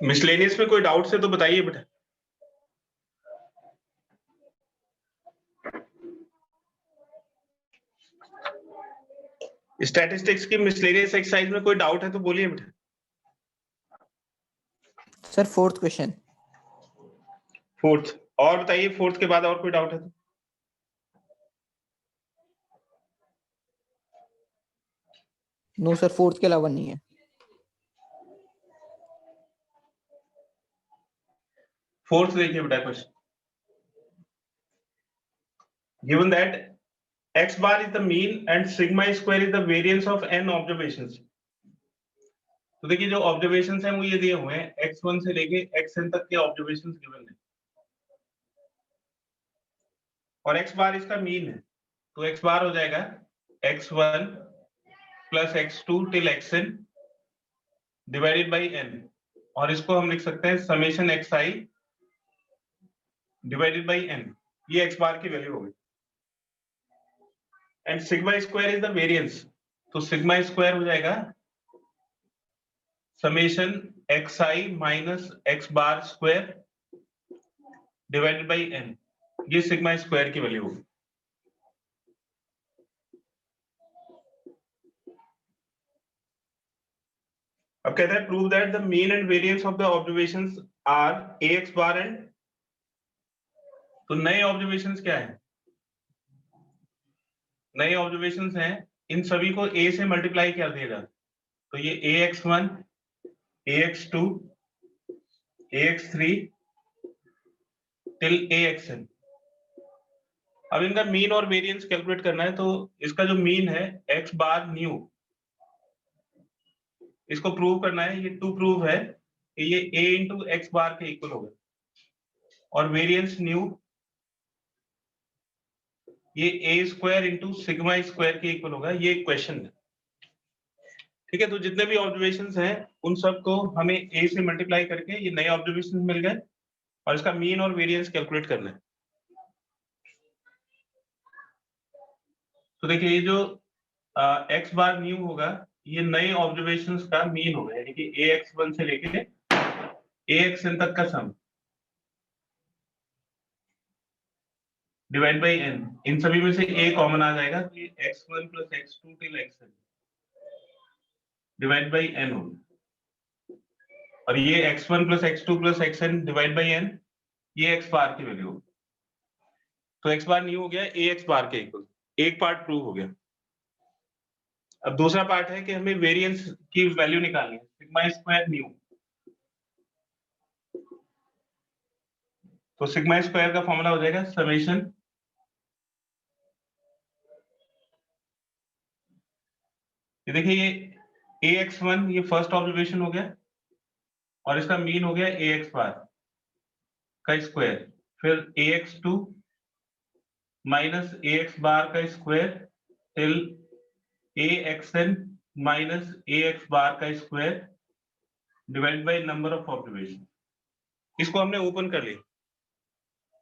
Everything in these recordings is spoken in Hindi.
मिसलेनियस में कोई डाउट है तो बताइए बेटा। स्टैटिस्टिक्स की मिसलेनियस एक्सरसाइज में कोई डाउट है तो बोलिए बेटा। Sir fourth question. फोर्थ, और बताइए फोर्थ के बाद और कोई डाउट है तो। नो सर, फोर्थ के अलावा नहीं है। फोर्थ देखिए बेटा question. Given that x bar is the mean and sigma square is the variance of n observations। तो देखिए जो ऑब्जर्वेशंस हैं वो ये दिए हुए हैं, x1 से लेके xn तक के ऑब्जर्वेशंस गिवन है और x बार इसका मीन है, तो x बार हो जाएगा x1 plus x2 till xn divided by n, और इसको हम लिख सकते हैं summation xi divided by n। ये x बार की वैल्यू होगी। And sigma square is the variance, तो सिग्मा स्क्वायर हो जाएगा summation xi minus x bar square divided by n। ये सिग्मा स्क्वायर की वैल्यू होगी। अब कहता है prove that the mean and variance of the observations are ax bar and, तो नए ऑब्जर्वेशंस क्या है? नए ऑब्जर्वेशंस हैं, इन सभी को a से मल्टीप्लाई कर दिएगा, तो ये ax1 ax2 ax3 till axn। अब इनका मीन और वेरिएंस कैलकुलेट करना है, तो इसका जो मीन है x बार न्यू, इसको प्रूव करना है। ये टू प्रूव है कि ये a इंटू एक्स बार के इक्वल होगा, और वेरिएंस न्यू ये a square into sigma square के इक्वल होगा। ये क्वेश्चन है, ठीक है। तो जितने भी ऑब्जर्वेशंस हैं उन सबको हमें a से मल्टीप्लाई करके ये नए ऑब्जर्वेशंस मिल गए, और इसका मीन और वेरिएंस कैलकुलेट करना है। तो देखिए ये जो x बार न्यू होगा, ये नए ऑब्जर्वेशंस का मीन होगा, यानी कि ax1 से लेके axn तक का सम डिवाइड बाई n। इन सभी में से a कॉमन आ जाएगा, तो ये x1 plus x2 till xn divide by n होगा, और ये x1 plus x2 plus xn divide by n, ये x बार की वैल्यू होगी। तो x बार न्यू हो गया ax बार के इक्वल, एक पार्ट प्रूव हो गया। अब दूसरा पार्ट है कि हमें वेरिएंस की वैल्यू निकालनी है, सिग्मा स्क्वायर न्यू। तो सिग्मा स्क्वायर का फॉर्मूला हो जाएगा समेशन ये देखिए ये ax1 ये फर्स्ट ऑब्जर्वेशन हो गया, और इसका मीन हो गया ax बार का स्क्वायर, फिर ax2 माइनस ax बार का square till axn minus ax बार का square divide by number of observation. इसको हमने ओपन कर लिया,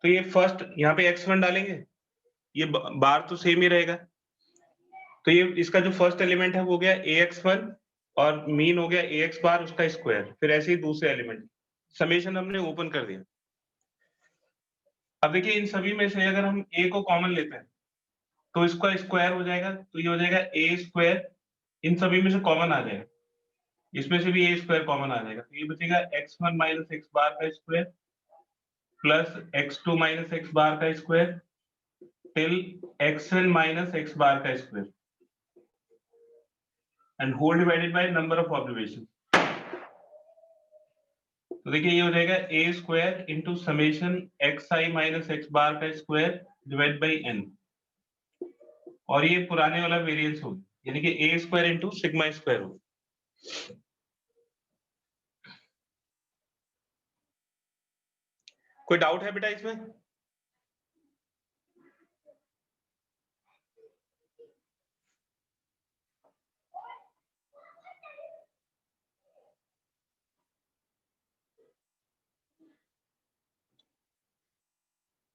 तो ये फर्स्ट यहाँ पे x1 डालेंगे, ये बार तो सेम ही रहेगा, तो ये इसका जो फर्स्ट एलिमेंट है वो हो गया ax1 और मीन हो गया ax बार उसका स्क्वायर, फिर ऐसे ही दूसरे एलिमेंट समेशन हमने ओपन कर दिया। अब देखिए इन सभी में से अगर हम a को कॉमन लेते हैं तो इसका स्क्वायर हो जाएगा, तो ये हो जाएगा a स्क्वायर, इन सभी में से कॉमन आ जाएगा, इसमें से भी a स्क्वायर कॉमन आ जाएगा, तो ये बचेगा x1 माइनस एक्स बार का square plus x2 minus x bar का square till xn minus x bar का square and whole divided by number of observation. तो देखिए ये हो जाएगा a square into summation xi minus x bar का स्क्वायर डिवाइड बाई n, और ये पुराने वाला वेरिएंस होगा, यानी कि a square into sigma square होगा। कोई डाउट है बेटा इसमें?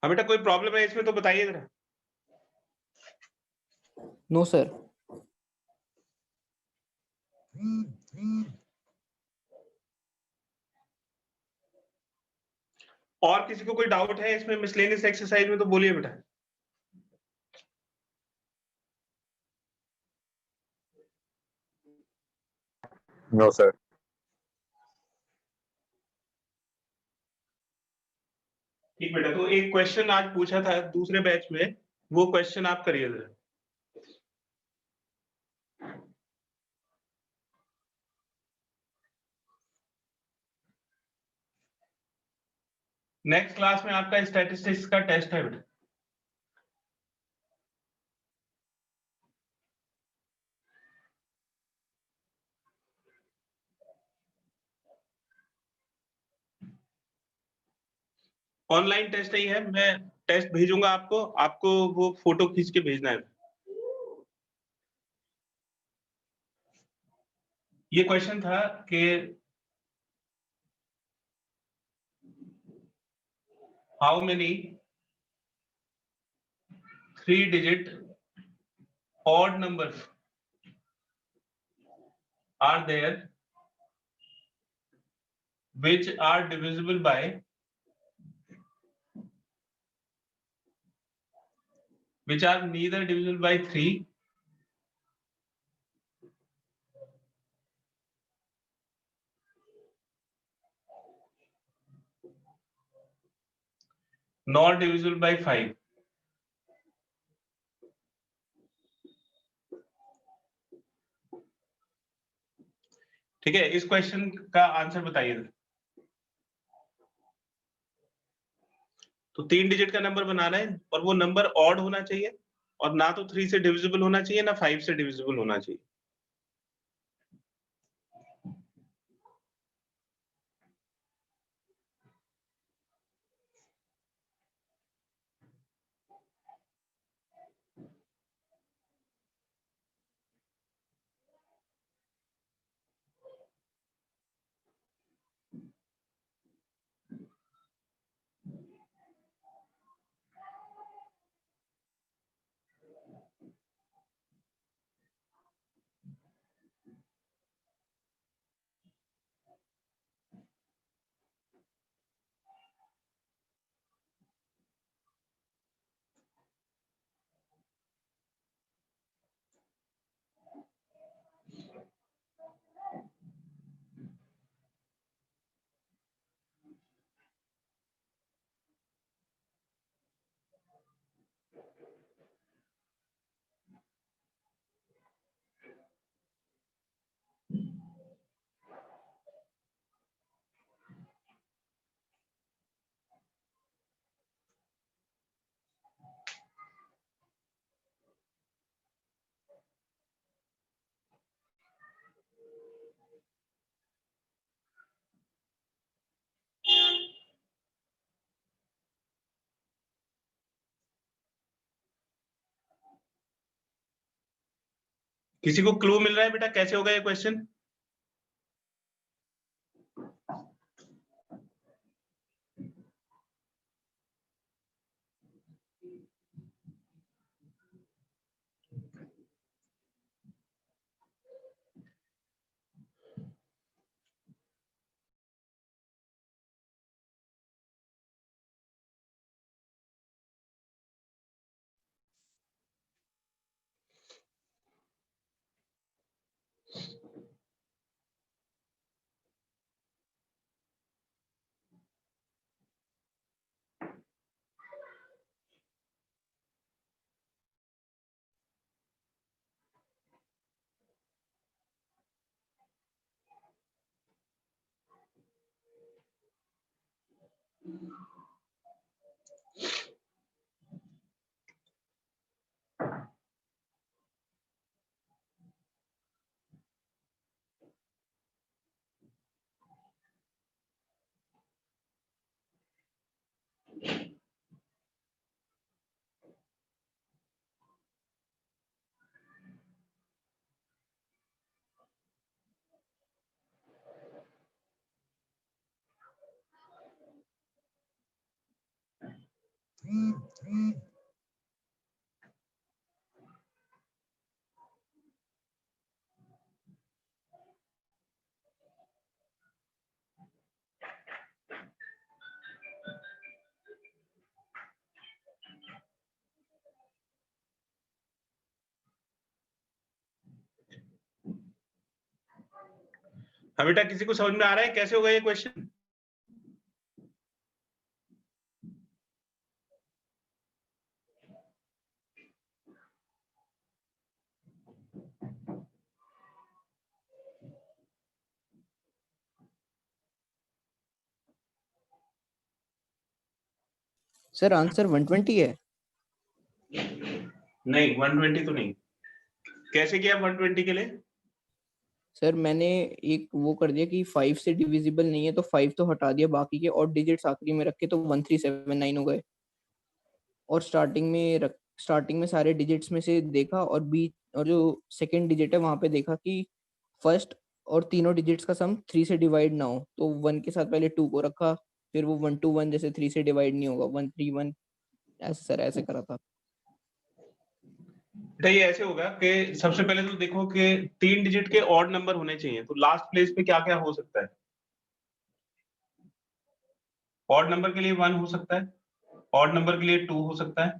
हाँ बेटा कोई प्रॉब्लम है इसमें तो बताइए जरा। No sir. और किसी को कोई डाउट है इसमें मिसलेनियस एक्सरसाइज में तो बोलिए बेटा। No sir. ठीक बेटा, तो एक क्वेश्चन आज पूछा था दूसरे बैच में, वो क्वेश्चन आप करिए जरा। नेक्स्ट क्लास में आपका स्टैटिस्टिक्स का टेस्ट है बेटा। ऑनलाइन टेस्ट नहीं है, मैं टेस्ट भेजूंगा आपको, आपको वो फोटो खींच के भेजना है। ये क्वेश्चन था कि how many 3-digit odd numbers are there which are divisible by which are neither divisible by 3 nor divisible by 5। ठीक है, इस क्वेश्चन का आंसर बताइए। तो 3 डिजिट का नंबर बनाना है और वो नंबर ऑड होना चाहिए, और ना तो 3 से डिविजिबल होना चाहिए ना 5 से डिविजिबल होना चाहिए। किसी को क्लू मिल रहा है बेटा कैसे होगा ये क्वेश्चन? हाँ बेटा, किसी को समझ में आ रहा है कैसे होगा ये क्वेश्चन? सर आंसर 120 है। नहीं, 120 तो नहीं। कैसे किया 120 के लिए? सर मैंने एक वो कर दिया कि 5 से डिविजिबल नहीं है तो 5 तो हटा दिया, बाकी के और डिजिट्स आखिरी में रख के तो 1379 हो गए। और स्टार्टिंग में सारे डिजिट्स में से देखा और बीच और जो सेकंड डिजिट है वहां पे देखा कि फर्स्ट और तीनों डिजिट्स का सम 3 से डिवाइड ना हो, तो 1 के साथ पहले 2 को रखा, फिर वो 1 to 1 जैसे 3 से डिवाइड नहीं होगा 1 3 1, ऐसे सर ऐसे करा था। बेटा ये ऐसे होगा कि सबसे पहले तो देखो कि 3 डिजिट के ऑड नंबर होने चाहिए, तो लास्ट प्लेस पे क्या क्या हो सकता है? ऑड नंबर के लिए 1 हो सकता है, ऑड नंबर के लिए 2 हो सकता है,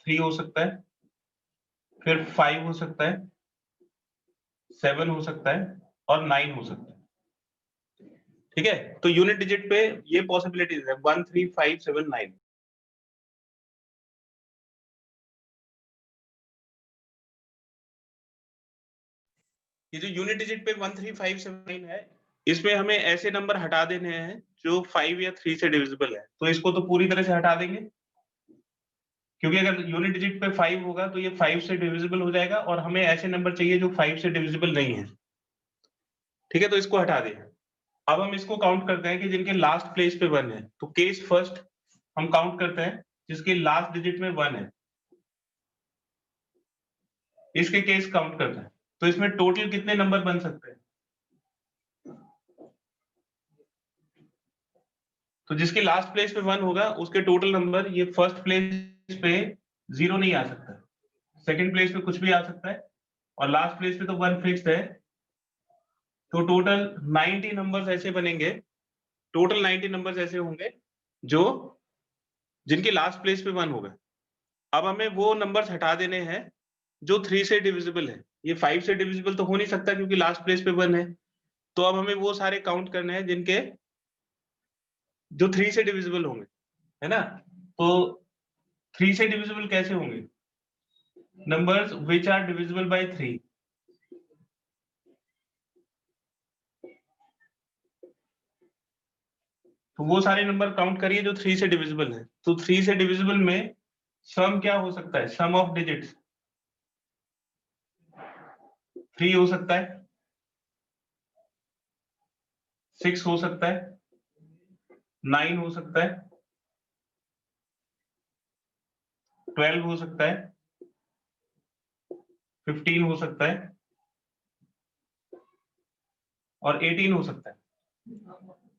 3 हो सकता है, फिर 5 हो सकता है, 7 हो सकता है और 9 हो सकता है। ठीक है, तो यूनिट डिजिट पे ये पॉसिबिलिटीज है 1 3 5 7 9। ये जो यूनिट डिजिट पे 1 3 5 7 9 है, इसमें हमें ऐसे नंबर हटा देने हैं जो 5 या 3 से डिविजिबल है, तो इसको तो पूरी तरह से हटा देंगे, क्योंकि अगर यूनिट डिजिट पे 5 होगा तो ये 5 से डिविजिबल हो जाएगा और हमें ऐसे नंबर चाहिए जो 5 से डिविजिबल नहीं है। ठीक है, तो इसको हटा दिया। अब हम इसको काउंट करते हैं कि जिनके लास्ट प्लेस पे 1 है, तो केस फर्स्ट हम काउंट करते हैं जिसके लास्ट डिजिट में 1 है, इसके केस काउंट करते हैं। तो इसमें टोटल कितने नंबर बन सकते हैं? तो जिसके लास्ट प्लेस पे 1 होगा उसके टोटल नंबर, ये फर्स्ट प्लेस पे 0 नहीं आ सकता, सेकंड प्लेस पे कुछ भी आ सकता है और लास्ट प्लेस पे तो 1 फिक्स्ड है। तो टोटल 90 नंबर्स ऐसे बनेंगे, टोटल 90 नंबर्स ऐसे होंगे जो जिनके लास्ट प्लेस पे 1 होगा। अब हमें वो नंबर्स हटा देने हैं जो 3 से डिविजिबल है। ये 5 से डिविजिबल तो हो नहीं सकता क्योंकि लास्ट प्लेस पे 1 है। तो अब हमें वो सारे काउंट करने हैं जिनके जो 3 से डिविजिबल होंगे, है ना? तो 3 से डिविजिबल कैसे होंगे? Numbers which are divisible by 3। तो वो सारे नंबर काउंट करिए जो 3 से डिविजिबल है। तो 3 से डिविजिबल में सम क्या हो सकता है? सम ऑफ डिजिट्स 3 हो सकता है, 6 हो सकता है, 9 हो सकता है, 12 हो सकता है, 15 हो सकता है और 18 हो सकता है।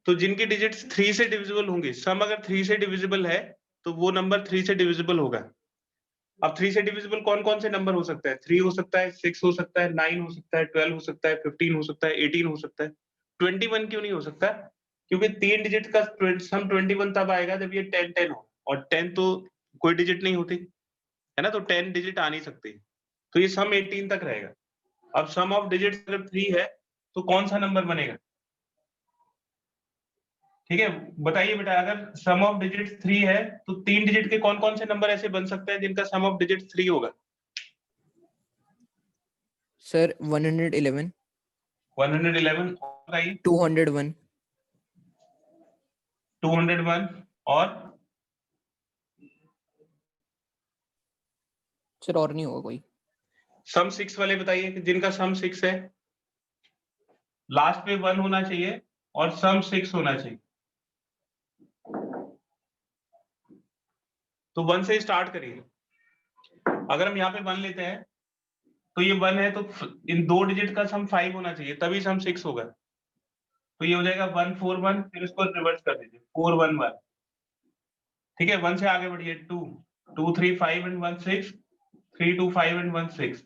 तो जिनकी डिजिट्स 3 से डिविजिबल होंगे, सम अगर 3 से डिविजिबल है तो वो नंबर 3 से डिविजिबल होगा। अब 3 से डिविजिबल कौन कौन से नंबर हो सकता है? 3 हो सकता है, 6 हो सकता है, 9 हो सकता है, 12 हो सकता है, 15 हो सकता है, 18 हो सकता है। 21 क्यों नहीं हो सकता? क्योंकि 3 डिजिट का सम 21 तब आएगा जब ये 10 10 हो, और 10 तो कोई डिजिट नहीं होती, है ना? तो 10 डिजिट आ नहीं सकती, तो ये सम 18 तक रहेगा। अब सम ऑफ डिजिट्स अगर 3 है तो कौन सा नंबर बनेगा? ठीक है, बताइए बेटा, अगर सम ऑफ डिजिट 3 है तो 3 डिजिट के कौन कौन से नंबर ऐसे बन सकते हैं जिनका सम ऑफ डिजिट 3 होगा? सर 111, 111, बताइए। 201, 201 और सर और नहीं होगा कोई। सम 6 वाले बताइए कि जिनका सम 6 है, लास्ट पे 1 होना चाहिए और सम 6 होना चाहिए। तो 1 से स्टार्ट करिए। अगर हम यहाँ पे 1 लेते हैं तो ये 1 है, तो इन दो डिजिट का सम 5 होना चाहिए, तभी सम 6 होगा। तो ये हो जाएगा 141, फिर इसको रिवर्स कर दीजिए 411। ठीक है, 1 से आगे बढ़िए, 2 2 3 5 एंड 1 6, 3 2 5 एंड 1 6।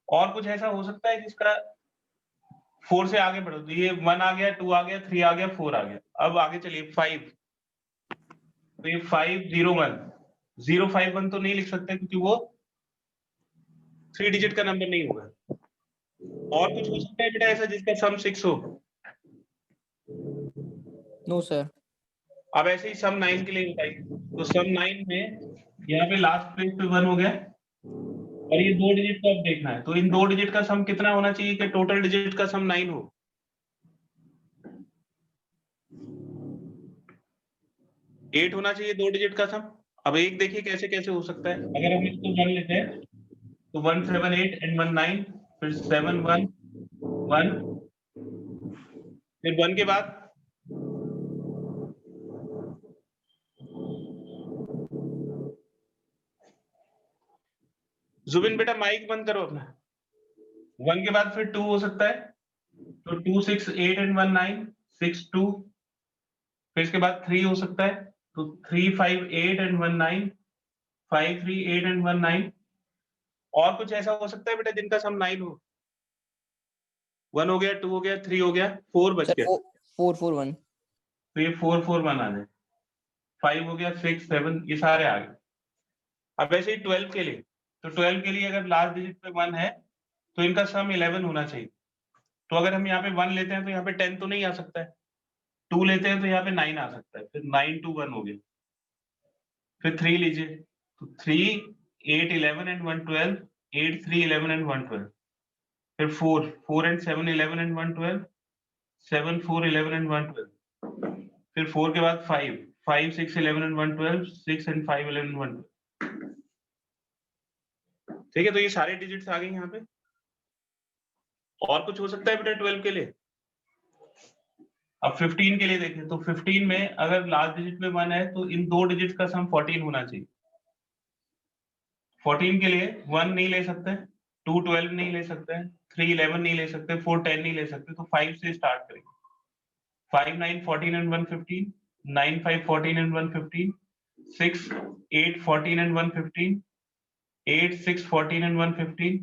और कुछ ऐसा हो सकता है जिसका 4 से आगे बढ़ो, तो ये 1 आ गया, 2 आ गया, 3 आ गया, 4 आ गया। अब आगे चलिए 5, तो ये 501, 051 तो नहीं लिख सकते क्योंकि वो 3 डिजिट का नंबर नहीं होगा। और कुछ हो सकता है बेटा ऐसा जिसका सम 6 हो? No sir. अब ऐसे ही सम 9 के लिए बताइए। तो सम 9 में यहाँ पे लास्ट प्लेस पे 1 हो गया और ये 2 डिजिट का अब देखना है। तो इन 2 डिजिट का सम कितना होना चाहिए कि टोटल डिजिट का सम 9 हो? 8 होना चाहिए 2 डिजिट का सम। अब एक देखिए कैसे कैसे हो सकता है। अगर हम इसको 1 लेते हैं तो 1 7 8 एंड 1 9, फिर 7 1 1, फिर 1 के बाद जुबिन बेटा माइक बंद करो अपना। 1 के बाद फिर 2 हो सकता है, तो 2 6 8 एंड 1 9 6 2, फिर इसके बाद 3 हो सकता है, तो 3 5 8 एंड 1 9 5 3 8 एंड 1 9। और कुछ ऐसा हो सकता है बेटा जिनका सम 9 हो? 1 हो गया, 2 हो गया, 3 हो गया, 4 बच सर गया, 4 4 1। तो ये 4 4 1 आ जाए। 5 हो गया, 6 7, ये सारे आ गए। अब ऐसे ही 12 के लिए, तो 12 के लिए अगर लास्ट डिजिट पे 1 है तो इनका सम 11 होना चाहिए। तो अगर हम यहाँ पे 1 लेते हैं तो यहाँ पे 10 तो नहीं आ सकता है, 2 लेते हैं तो यहाँ पे 9 आ सकता है, फिर 9 2 1 हो गया। फिर 3 लीजिए, तो 3 8 11 एंड 1 12, 8 3 11 एंड 1 12, फिर 4 4 एंड 7 11 एंड 1 12, 7 4 11 एंड 1 12, फिर 4 के बाद 5 5 6 11 एंड 1 12, 6 एंड 5 11 एंड 1 12। ठीक है, तो ये सारे डिजिट्स आ गए यहाँ पे। और कुछ हो सकता है बेटा 12 के लिए? अब 15 के लिए देखें, तो 15 में अगर लास्ट डिजिट में 1 है तो इन 2 डिजिट का सम 14 होना चाहिए। 14 के लिए 1 नहीं ले सकते, 2 12 नहीं ले सकते, 3 11 नहीं ले सकते, 4 10 नहीं ले सकते, तो 5 से स्टार्ट करेंगे। 5 9 14 and 1 15, 9 5 14 and 1 15, 6 8 14 and 1 15, 8 6 14 and 1 15,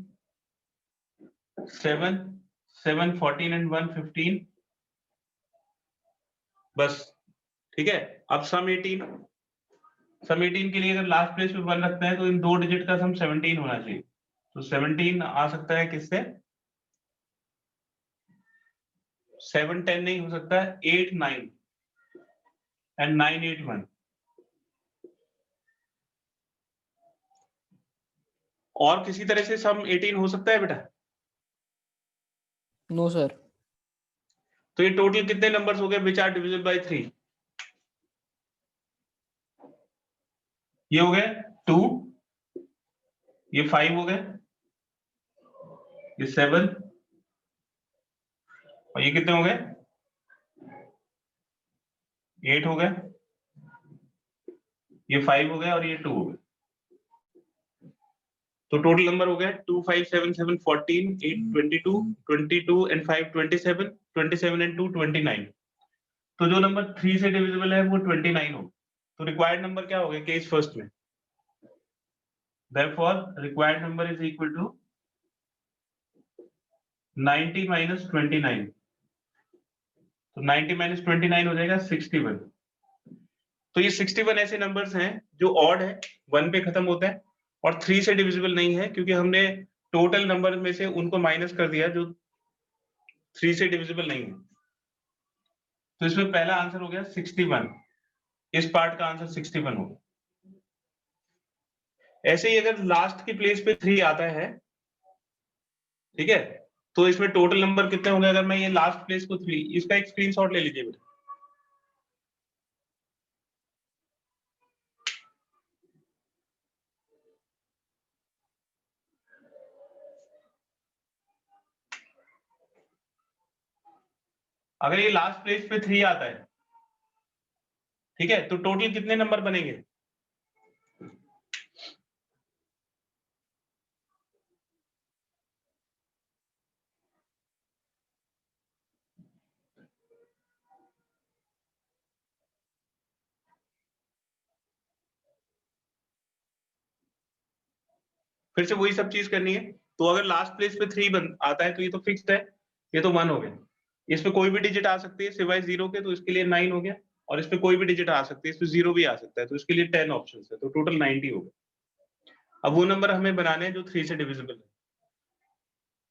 7 7 14 and 1 15, बस। ठीक है, अब सम 18, सम 18 के लिए अगर लास्ट प्लेस पे 1 रखते हैं तो इन 2 डिजिट का सम 17 होना चाहिए। तो 17 आ सकता है किससे? 7 10 नहीं हो सकता है, 8 9 एंड 9 8 1। और किसी तरह से सम 18 हो सकता है बेटा? No sir. तो ये टोटल कितने नंबर्स हो गए विच आर डिविजिबल बाय 3? ये हो गए 2, ये 5 हो गए, ये 7, और ये कितने हो गए? 8 हो गए, ये 5 हो गए, और ये 2 हो गए। तो टोटल नंबर हो गए 2 5 7 7 14 8 22 22 एंड 5 27 27 एंड 2 29। तो जो नंबर 3 से डिविजिबल है वो 29 हो। तो रिक्वायर्ड नंबर क्या हो गया केस फर्स्ट में? Therefore, required number is equal to 90 minus 29. तो 90 minus 29 हो जाएगा 61। तो ये 61 ऐसे नंबर्स हैं जो ऑड है, 1 पे खत्म होता है और 3 से डिविजिबल नहीं है, क्योंकि हमने टोटल नंबर में से उनको माइनस कर दिया जो 3 से डिविजिबल नहीं है। तो इसमें पहला आंसर हो गया 61, इस पार्ट का आंसर 61 होगा। ऐसे ही अगर लास्ट की प्लेस पे 3 आता है, ठीक है, तो इसमें टोटल नंबर कितने होंगे? अगर मैं ये लास्ट प्लेस को 3, इसका एक स्क्रीनशॉट ले लीजिए बेटा। अगर ये लास्ट प्लेस पे 3 आता है, ठीक है, तो टोटल कितने नंबर बनेंगे? फिर से वही सब चीज करनी है। तो अगर लास्ट प्लेस पे 3 आता है तो ये तो फिक्स्ड है, ये तो 1 हो गया। इसमें कोई भी डिजिट आ सकती है सिवाय 0 के, तो इसके लिए 9 हो गया। और इसमें कोई भी डिजिट आ सकती है, इसमें 0 भी आ सकता है, तो इसके लिए 10 ऑप्शन है, तो टोटल 90 हो गया। अब वो नंबर हमें बनाने हैं जो 3 से डिविजिबल है।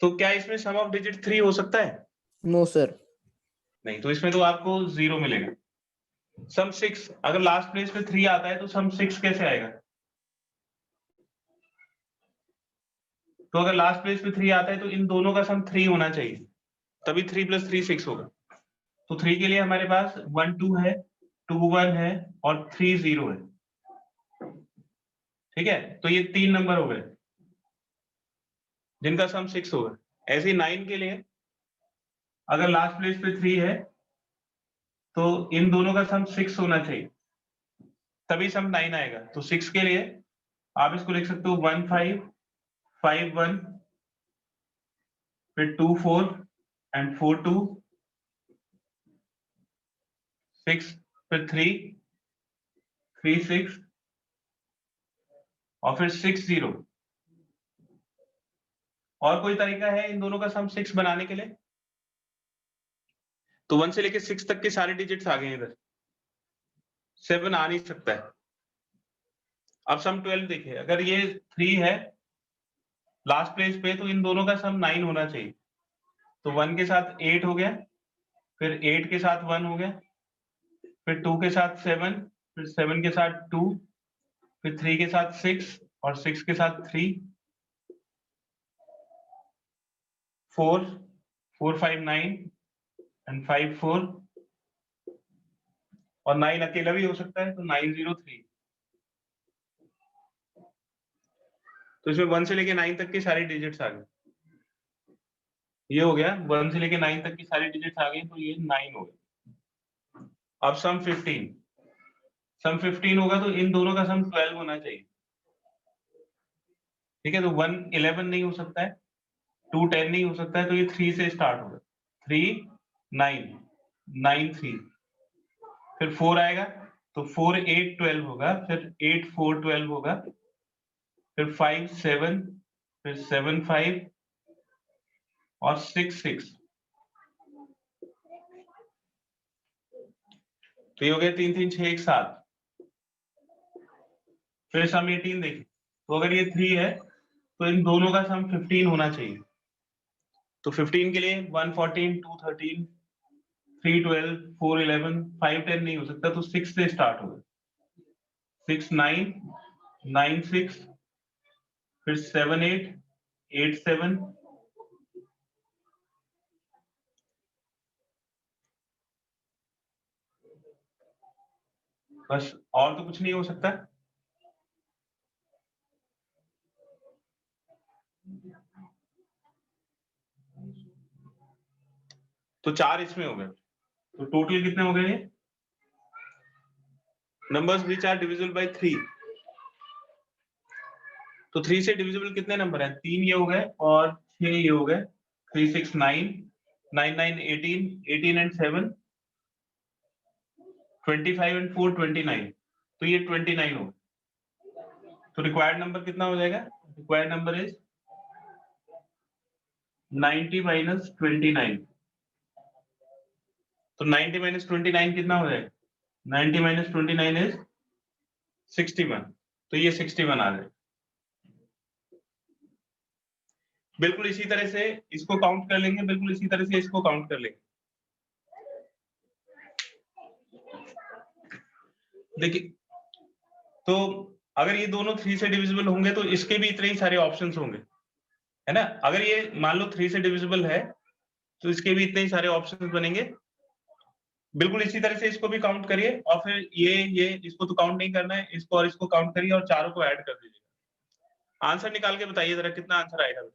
तो क्या इसमें सम ऑफ डिजिट 3 हो सकता है? No sir. नहीं, तो इसमें तो आपको 0 मिलेगा। सम 6, अगर लास्ट प्लेस पे 3 आता है तो सम 6 कैसे आएगा? तो अगर लास्ट प्लेस पे 3 आता है तो इन दोनों का सम 3 होना चाहिए, तभी 3 + 3 6 होगा। तो 3 के लिए हमारे पास 1 2 है, 2 1 है और 3 0 है। ठीक है, तो ये 3 नंबर हो गए जिनका सम 6 होगा। ऐसे ही 9 के लिए अगर लास्ट प्लेस पे 3 है तो इन दोनों का सम 6 होना चाहिए, तभी सम 9 आएगा। तो 6 के लिए आप इसको लिख सकते हो 1 5 5 1, फिर 2 4 एंड 4 2, 6, फिर 3 3 6 और फिर 6 0। और कोई तरीका है इन दोनों का सम 6 बनाने के लिए? तो 1 से लेके 6 तक के सारे डिजिट्स आ गए इधर, 7 आ नहीं सकता है। अब सम 12 देखिए, अगर ये 3 है लास्ट प्लेस पे तो इन दोनों का सम 9 होना चाहिए। तो 1 के साथ 8 हो गया, फिर 8 के साथ 1 हो गया, फिर 2 के साथ 7, फिर 7 के साथ 2, फिर 3 के साथ 6 और 6 के साथ 3, 4 4 5 9 एंड 5 4 और 9 अकेला भी हो सकता है, तो 9 0 3। तो इसमें 1 से लेके 9 तक के सारे डिजिट्स आ गए। ये हो गया 1 से लेके 9 तक की सारी डिजिट्स आ गई, तो ये 9 हो गया। अब सम 15, सम 15 होगा तो इन दोनों का सम 12 होना चाहिए। ठीक है, तो 1 11 नहीं हो सकता है, 2 10 नहीं हो सकता है, तो ये 3 से स्टार्ट होगा। 3 9 9 3, फिर 4 आएगा तो 4 8 12 होगा, फिर 8 4 12 होगा, फिर 5 7, फिर 7 5 और 6 6। तो ये हो गया 3 3 6 1 7। फिर सम 18 देखिए, तो अगर ये 3 है तो इन दोनों का सम 15 होना चाहिए। तो 15 के लिए 1 14 2 13 3 12 4 11 5 10 नहीं हो सकता, तो 6 से स्टार्ट होगा। 6 9 9 6, फिर 7 8 8 7, बस, और तो कुछ नहीं हो सकता। तो 4 इसमें हो गए, तो टोटल कितने हो गए? Numbers which are divisible by 3। तो 3 से डिविजिबल कितने नंबर हैं? 3 ये हो गए और 6 ये हो गए। 3 6 9 9 9 18 18 एंड 7 25 एंड 4 29, तो ये 29 हो गए। तो रिक्वायर्ड नंबर कितना हो जाएगा? Required number is 90 minus 29। तो 90 माइनस 29 कितना हो जाएगा? 90 माइनस 29 इज 61। तो ये 61 आ जाएगा। बिल्कुल इसी तरह से इसको काउंट कर लेंगे, बिल्कुल इसी तरह से इसको काउंट कर लेंगे। देखिए, तो अगर ये दोनों 3 से डिविजिबल होंगे तो इसके भी इतने ही सारे ऑप्शंस होंगे, है ना? अगर ये मान लो 3 से डिविजिबल है तो इसके भी इतने ही सारे ऑप्शंस बनेंगे। बिल्कुल इसी तरह से इसको भी काउंट करिए और फिर ये इसको तो काउंट नहीं करना है, इसको और इसको काउंट करिए और चारों को ऐड कर दीजिए। आंसर निकाल के बताइए जरा कितना आंसर आएगा।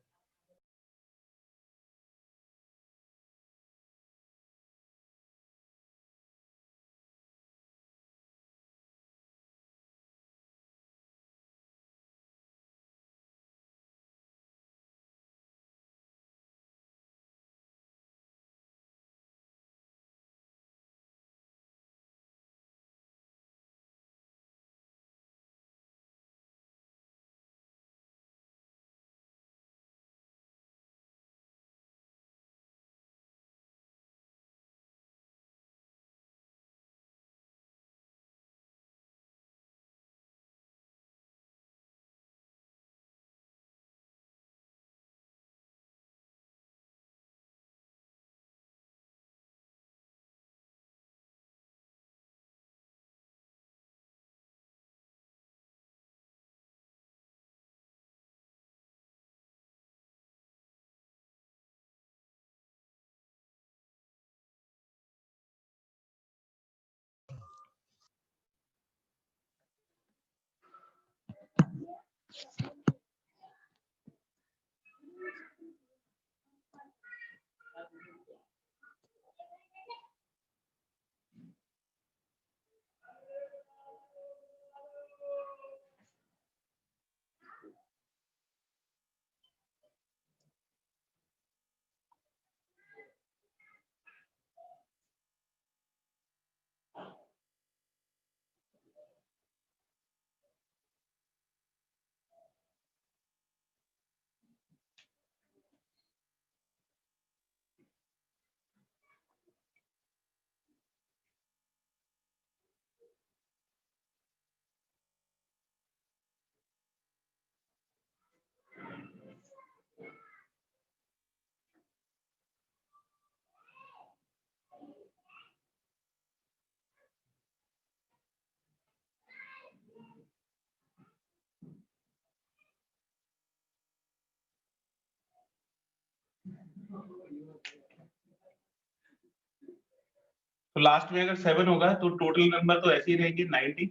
तो लास्ट में अगर 7 होगा तो टोटल नंबर तो ऐसे ही रहेंगे 90,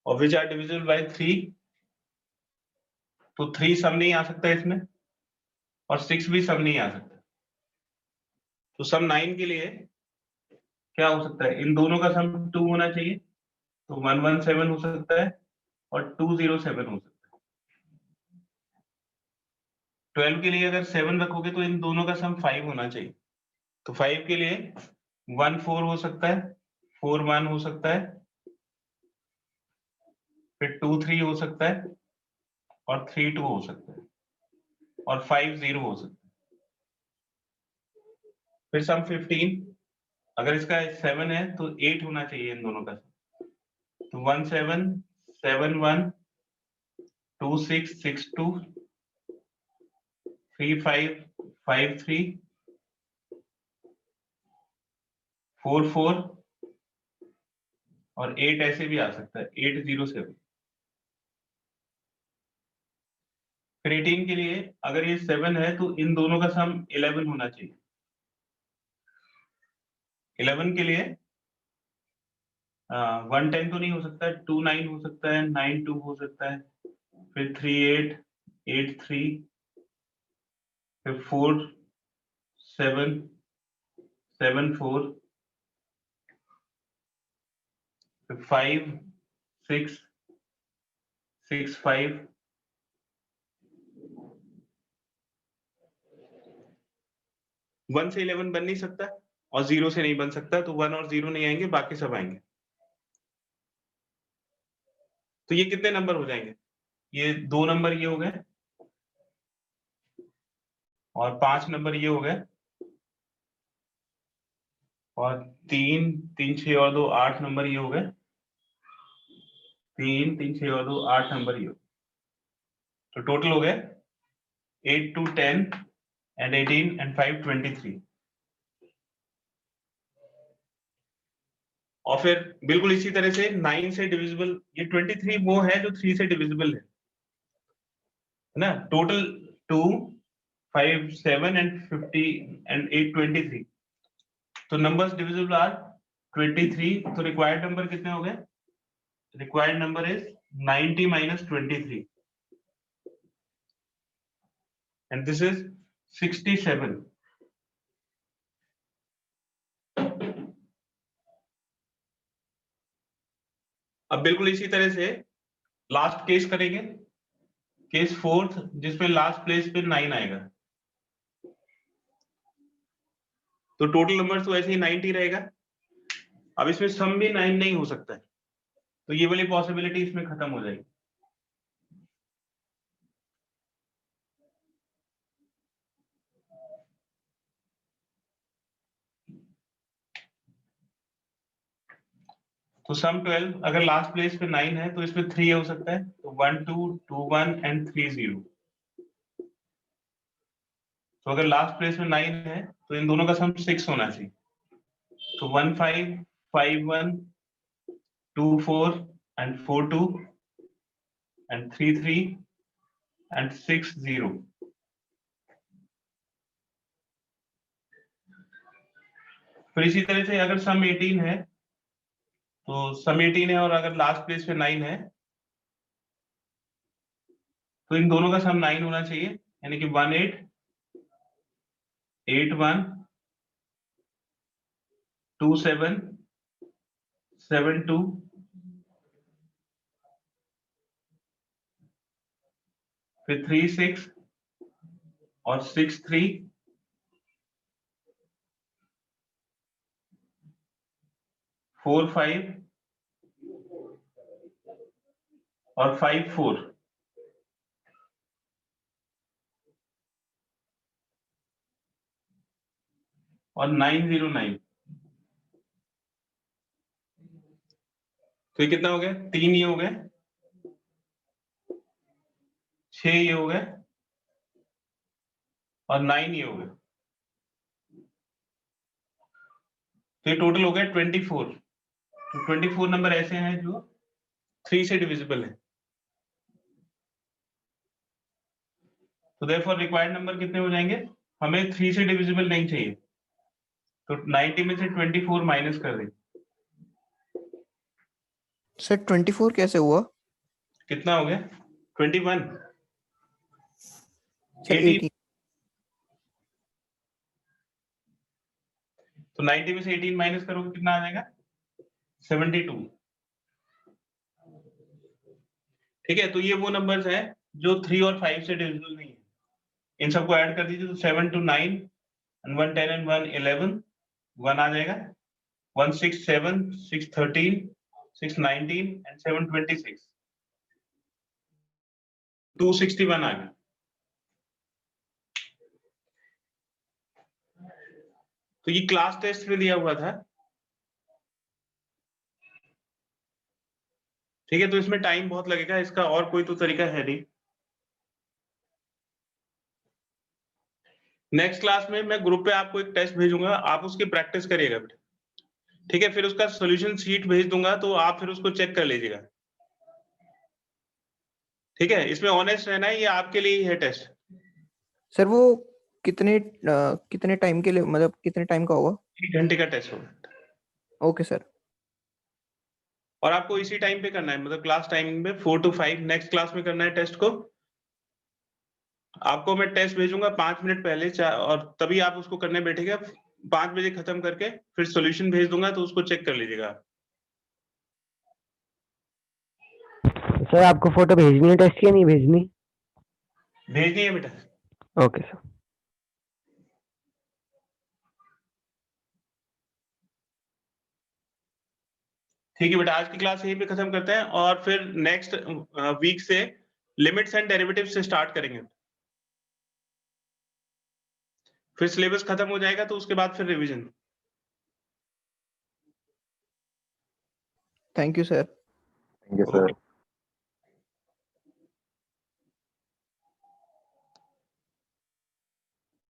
और विच आर डिविजिबल बाय 3, तो 3 सम नहीं आ सकता इसमें, और 6 भी सम नहीं आ सकता। तो सम 9 के लिए क्या हो सकता है, इन दोनों का सम 2 होना चाहिए, तो 117 हो सकता है और 207 हो सकता है। 12 के लिए अगर 7 रखोगे तो इन दोनों का सम 5 होना चाहिए, तो 5 के लिए 14 हो सकता है, 41 हो सकता है, फिर 23 हो सकता है, और 32 हो सकता है, और 50 हो सकता है। फिर सम 15, अगर इसका 7 है तो 8 होना चाहिए इन दोनों का, तो 1771 2662 3553 44 और 8 ऐसे भी आ सकता है, 807। फिर 18 के लिए अगर ये 7 है तो इन दोनों का सम 11 होना चाहिए। 11 के लिए 110 तो नहीं हो सकता है, 29 हो सकता है, 92 हो सकता है, फिर 38 83, फिर 4 7 7 4, फिर 5 6 6 5, 1 से 11 बन नहीं सकता और 0 से नहीं बन सकता, तो 1 और 0 नहीं आएंगे, बाकी सब आएंगे। तो ये कितने नंबर हो जाएंगे, ये 2 नंबर ये हो गए, और 5 नंबर ये हो गए, और 3 3 6 और 2 8 नंबर ये हो गए, 3 3 6 और 2 8 नंबर ये हो गए। तो टोटल हो गए 8 2 10 and 18 and 5 23। और फिर बिल्कुल इसी तरह से 9 से डिविजिबल, ये 23 वो है जो 3 से डिविजिबल है ना। टोटल 2 5 7 and 50 and 8 23, तो नंबर्स डिविजिबल आर 23। तो रिक्वायर्ड नंबर कितने हो गए, required number is 90 minus 23 and this is 67। अब बिल्कुल इसी तरह से लास्ट केस करेंगे, केस 4th, जिसमें लास्ट प्लेस पे 9 आएगा, तो टोटल नंबर तो ऐसे ही 90 रहेगा। अब इसमें सम भी 9 नहीं हो सकता है, तो ये वाली पॉसिबिलिटी इसमें खत्म हो जाएगी। तो सम 12 अगर लास्ट प्लेस पे 9 है तो इसमें 3 हो सकता है, तो 1 2 2 1 and 3 0। तो अगर लास्ट प्लेस में 9 है तो इन दोनों का सम 6 होना चाहिए, तो 1 5 5 1 2 4 and 4 2 and 3 3 and 6 0। फिर इसी तरह से अगर सम 18 है, तो सम 18 है और अगर लास्ट प्लेस पे 9 है तो इन दोनों का सम 9 होना चाहिए, यानी कि 18 81 27 72 फिर 36 और 63 45 और 54 और 909। तो ये कितना हो गया? 3 ये हो गए, 6 ये हो गए और 9 ये हो गए। तो ये टोटल हो गया 24। तो 24 नंबर ऐसे हैं जो 3 से डिविजिबल है। तो देयरफॉर रिक्वायर्ड नंबर कितने हो जाएंगे? हमें 3 से डिविजिबल नहीं चाहिए, तो 90 में से 24 माइनस कर दें। सर 24 कैसे हुआ? कितना हो गया? 21 सर 18 18। तो 90 में से 18 माइनस करोगे कितना आ जाएगा? 72। ठीक है, तो ये वो नंबर्स हैं जो 3 और 5 से डिविजिबल नहीं है। इन सबको ऐड कर दीजिए तो 7 to 9 and 1 10 and 1 11 1 आ जाएगा। 1 6 7 6 13 6 19 and 7 26 261 आ गया। तो ये क्लास टेस्ट में दिया हुआ था। ठीक है, तो इसमें टाइम बहुत लगेगा, इसका और कोई तो तरीका है नहीं। नेक्स्ट क्लास में मैं ग्रुप पे आपको एक टेस्ट भेजूंगा, आप उसकी प्रैक्टिस करिएगा बेटा। ठीक है, फिर उसका सॉल्यूशन शीट भेज दूंगा तो आप फिर उसको चेक कर लीजिएगा। ठीक है, इसमें ऑनेस्ट रहना है, ये आपके लिए ही है टेस्ट। सर वो कितने टाइम के लिए, मतलब कितने टाइम का होगा? 1 घंटे का टेस्ट होगा। Okay sir. और आपको इसी टाइम पे करना है, मतलब क्लास टाइमिंग में 4 to 5 नेक्स्ट क्लास में करना है टेस्ट को। आपको मैं टेस्ट भेजूंगा 5 मिनट पहले और तभी आप उसको करने बैठेगा। 5 बजे खत्म करके फिर सॉल्यूशन भेज दूंगा तो उसको चेक कर लीजिएगा। सर आपको फोटो भेजनी है टेस्ट की या नहीं भेजनी? भेजनी है बेटा। Okay sir. ठीक है बेटा, आज की क्लास यहीं पे खत्म करते हैं और फिर नेक्स्ट वीक से लिमिट्स एंड डेरिवेटिव से स्टार्ट करेंगे। फिर सिलेबस खत्म हो जाएगा तो उसके बाद फिर revision. Thank you sir. Thank you, sir.